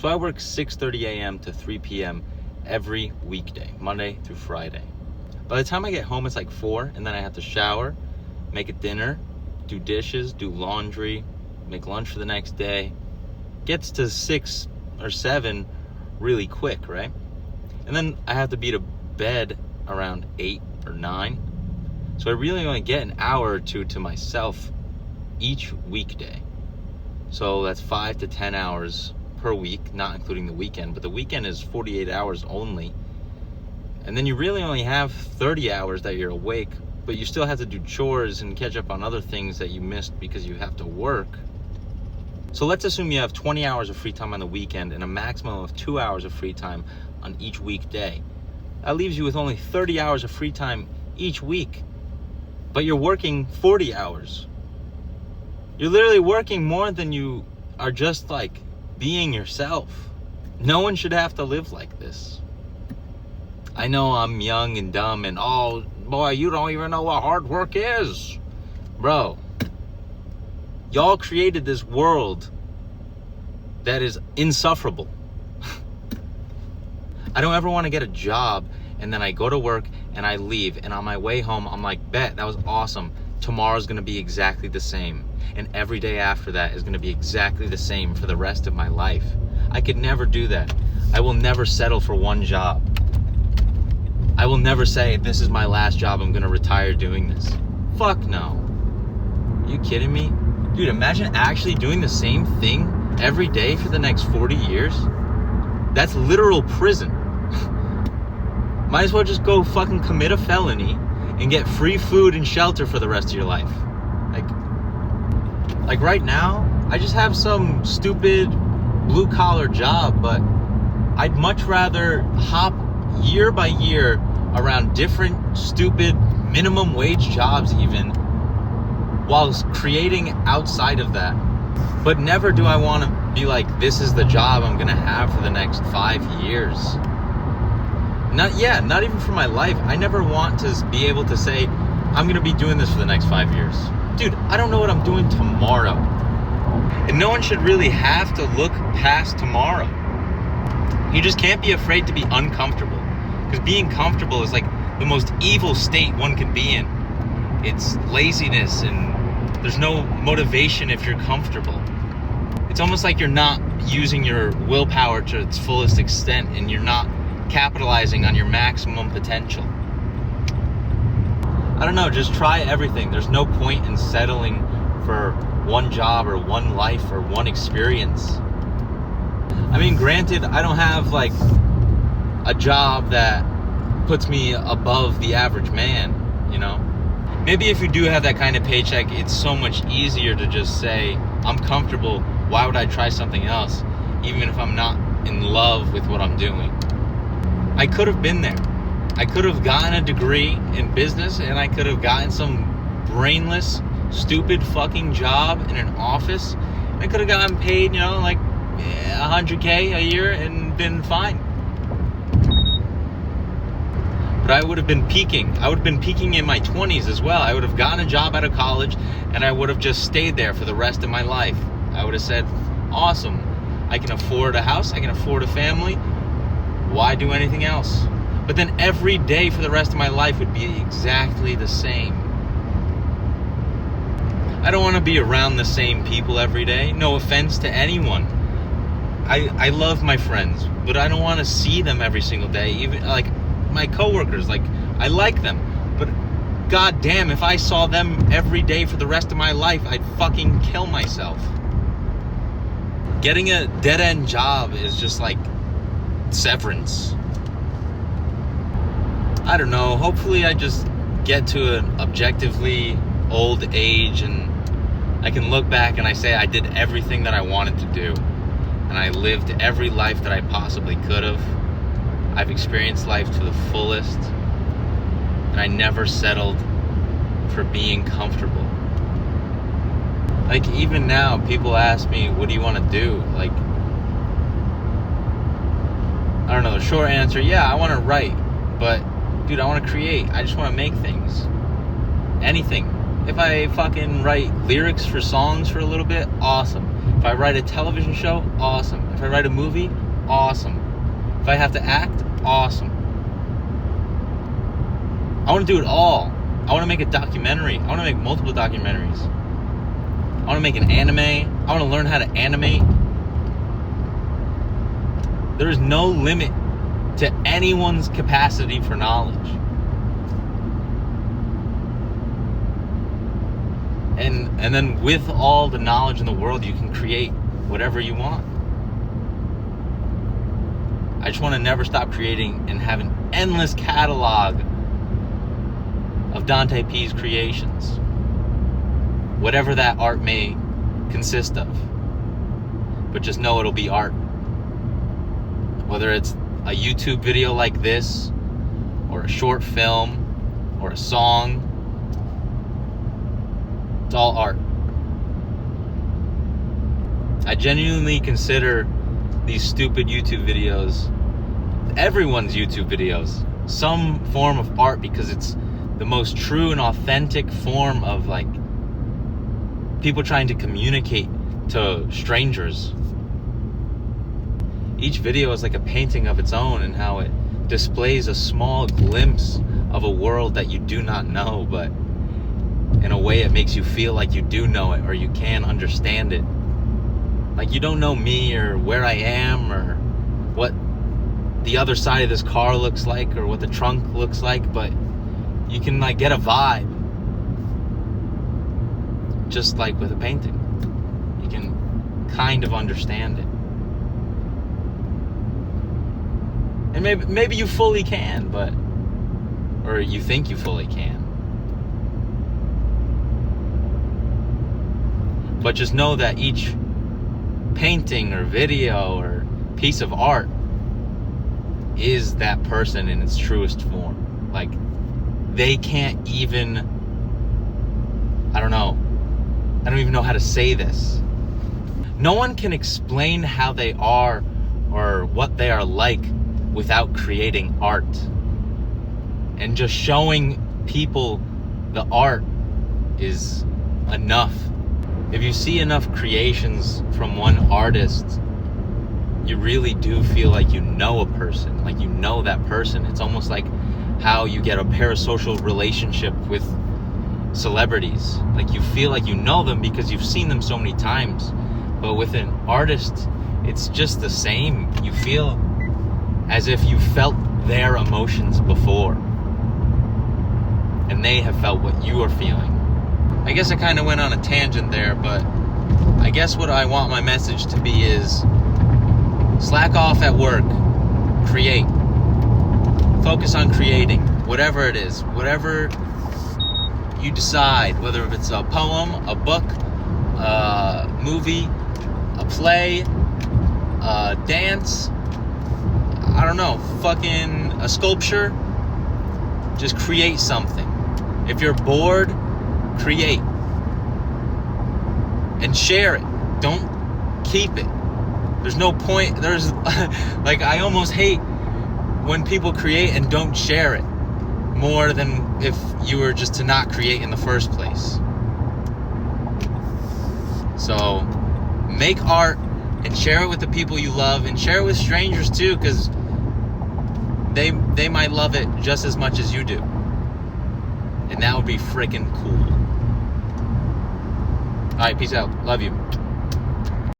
So I work 6:30 a.m. to 3 p.m. every weekday, Monday through Friday. By the time I get home, it's like 4, and then I have to shower, make a dinner, do dishes, do laundry, make lunch for the next day. Gets to 6 or 7 really quick, right? And then I have to be to bed around 8 or 9. So I really only get an hour or two to myself each weekday. So that's 5 to 10 hours per week, not including the weekend, but the weekend is 48 hours only. And then you really only have 30 hours that you're awake, but you still have to do chores and catch up on other things that you missed because you have to work. So let's assume you have 20 hours of free time on the weekend and a maximum of 2 hours of free time on each weekday. That leaves you with only 30 hours of free time each week, but you're working 40 hours. You're literally working more than you are just like being yourself. No one should have to live like this. I know I'm young and dumb and, oh boy, you don't even know what hard work is. Bro, y'all created this world that is insufferable. I don't ever want to get a job and then I go to work and I leave, and on my way home I'm like, bet, that was awesome. Tomorrow's gonna be exactly the same, and every day after that is gonna be exactly the same for the rest of my life. I could never do that. I will never settle for one job. I will never say, this is my last job, I'm gonna retire doing this. Fuck no. Are you kidding me? Dude, imagine actually doing the same thing every day for the next 40 years. That's literal prison. Might as well just go fucking commit a felony and get free food and shelter for the rest of your life. Like right now, I just have some stupid blue collar job, but I'd much rather hop year by year around different stupid minimum wage jobs even, while creating outside of that. But never do I want to be like, this is the job I'm gonna have for the next 5 years. Not even for my life. I never want to be able to say, I'm gonna be doing this for the next 5 years. Dude, I don't know what I'm doing tomorrow. And no one should really have to look past tomorrow. You just can't be afraid to be uncomfortable. Because being comfortable is like the most evil state one can be in. It's laziness and there's no motivation if you're comfortable. It's almost like you're not using your willpower to its fullest extent and you're not capitalizing on your maximum potential. I don't know, just try everything. There's no point in settling for one job or one life or one experience. I mean, granted, I don't have like a job that puts me above the average man, you know? Maybe if you do have that kind of paycheck, it's so much easier to just say, I'm comfortable, why would I try something else, even if I'm not in love with what I'm doing? I could have been there. I could have gotten a degree in business and I could have gotten some brainless, stupid fucking job in an office. I could have gotten paid, you know, like $100K a year and been fine. But I would have been peaking. I would have been peaking in my 20s as well. I would have gotten a job out of college and I would have just stayed there for the rest of my life. I would have said, awesome. I can afford a house. I can afford a family. Why do anything else? But then every day for the rest of my life would be exactly the same. I don't want to be around the same people every day. No offense to anyone. I love my friends, but I don't want to see them every single day. Even like my coworkers, like I like them, but god damn, if I saw them every day for the rest of my life, I'd fucking kill myself. Getting a dead-end job is just like severance. I don't know, hopefully I just get to an objectively old age and I can look back and I say I did everything that I wanted to do and I lived every life that I possibly could have. I've experienced life to the fullest and I never settled for being comfortable. Like even now people ask me, what do you want to do? Like, I don't know, the short answer, yeah, I want to write, but dude, I want to create. I just want to make things. Anything. If I fucking write lyrics for songs for a little bit, awesome. If I write a television show, awesome. If I write a movie, awesome. If I have to act, awesome. I want to do it all. I want to make a documentary. I want to make multiple documentaries. I want to make an anime. I want to learn how to animate. There is no limit to anyone's capacity for knowledge. And then with all the knowledge in the world, you can create whatever you want. I just want to never stop creating and have an endless catalog of Dante P's creations. Whatever that art may consist of. But just know it'll be art. Whether it's a YouTube video like this, or a short film, or a song, it's all art. I genuinely consider these stupid YouTube videos, everyone's YouTube videos, some form of art, because it's the most true and authentic form of like people trying to communicate to strangers. Each video is like a painting of its own, and how it displays a small glimpse of a world that you do not know, but in a way it makes you feel like you do know it, or you can understand it. Like you don't know me, or where I am, or what the other side of this car looks like, or what the trunk looks like, but you can like get a vibe. Just like with a painting. You can kind of understand it. And maybe you fully can, but, or you think you fully can. But just know that each painting or video or piece of art is that person in its truest form. Like, they can't even, I don't even know how to say this. No one can explain how they are or what they are like without creating art. And just showing people the art is enough. If you see enough creations from one artist, you really do feel like you know a person, like you know that person. It's almost like how you get a parasocial relationship with celebrities. Like you feel like you know them because you've seen them so many times. But with an artist, it's just the same. You feel as if you felt their emotions before, and they have felt what you are feeling. I guess I kind of went on a tangent there, but I guess what I want my message to be is slack off at work, create. Focus on creating, whatever it is, whatever you decide, whether it's a poem, a book, a movie, a play, a dance, I don't know, fucking a sculpture. Just create something. If you're bored, create. And share it. Don't keep it. There's no point. There's, like, I almost hate when people create and don't share it more than if you were just to not create in the first place. So, make art and share it with the people you love, and share it with strangers too, because they might love it just as much as you do. And that would be freaking cool. Alright, peace out. Love you.